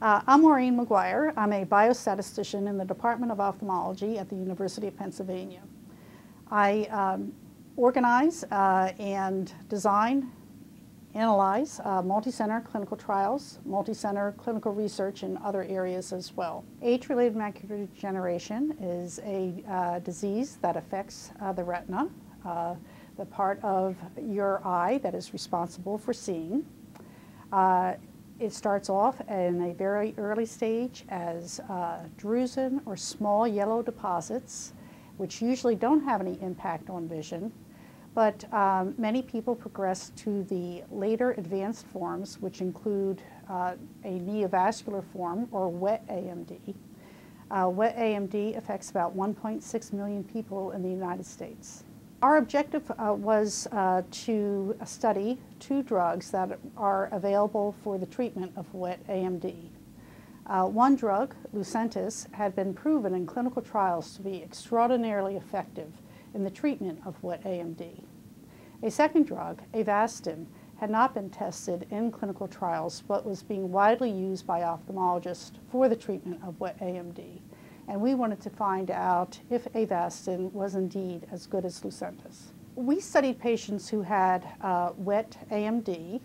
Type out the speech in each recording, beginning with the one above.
I'm Maureen Maguire. I'm a biostatistician in the Department of Ophthalmology at the University of Pennsylvania. I organize and design, analyze multi-center clinical trials, multi-center clinical research in other areas as well. Age-related macular degeneration is a disease that affects the retina, the part of your eye that is responsible for seeing. It starts off in a very early stage as drusen or small yellow deposits, which usually don't have any impact on vision. But many people progress to the later advanced forms, which include a neovascular form, or wet AMD. Wet AMD affects about 1.6 million people in the United States. Our objective was to study two drugs that are available for the treatment of wet AMD. One drug, Lucentis, had been proven in clinical trials to be extraordinarily effective in the treatment of wet AMD. A second drug, Avastin, had not been tested in clinical trials but was being widely used by ophthalmologists for the treatment of wet AMD. And we wanted to find out if Avastin was indeed as good as Lucentis. We studied patients who had wet AMD.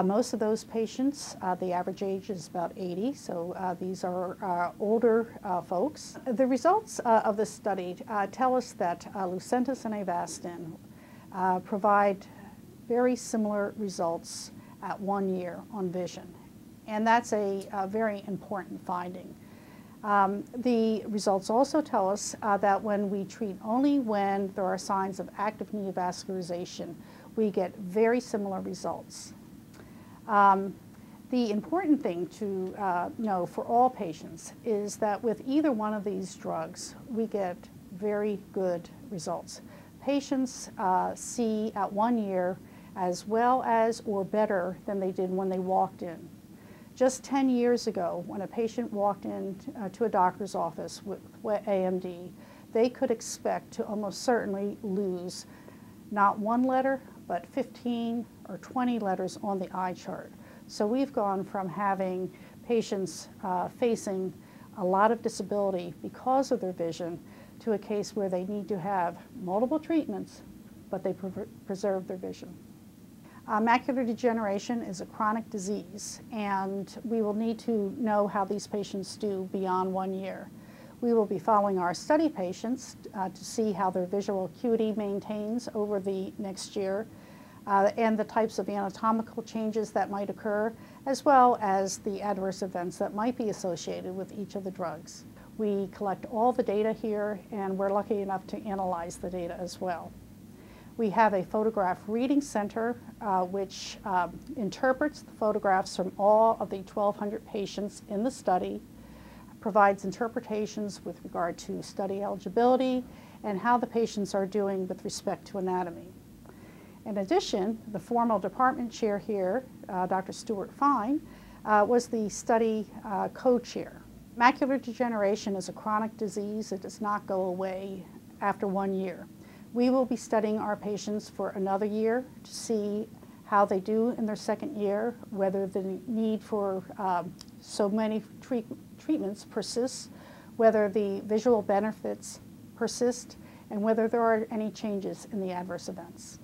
Most of those patients, the average age is about 80, so these are older folks. The results of this study tell us that Lucentis and Avastin provide very similar results at 1 year on vision, and that's a very important finding. The results also tell us that when we treat only when there are signs of active neovascularization, we get very similar results. The important thing to know for all patients is that with either one of these drugs, we get very good results. Patients see at 1 year as well as or better than they did when they walked in. Just 10 years ago, when a patient walked in to a doctor's office with wet AMD, they could expect to almost certainly lose not 1 letter, but 15 or 20 letters on the eye chart. So we've gone from having patients facing a lot of disability because of their vision to a case where they need to have multiple treatments, but they preserve their vision. Macular degeneration is a chronic disease, and we will need to know how these patients do beyond 1 year. We will be following our study patients to see how their visual acuity maintains over the next year, and the types of anatomical changes that might occur, as well as the adverse events that might be associated with each of the drugs. We collect all the data here, and we're lucky enough to analyze the data as well. We have a photograph reading center which interprets the photographs from all of the 1,200 patients in the study, provides interpretations with regard to study eligibility and how the patients are doing with respect to anatomy. In addition, the formal department chair here, Dr. Stuart Fine, was the study co-chair. Macular degeneration is a chronic disease. It does not go away after 1 year. We will be studying our patients for another year to see how they do in their second year, whether the need for so many treatments persists, whether the visual benefits persist, and whether there are any changes in the adverse events.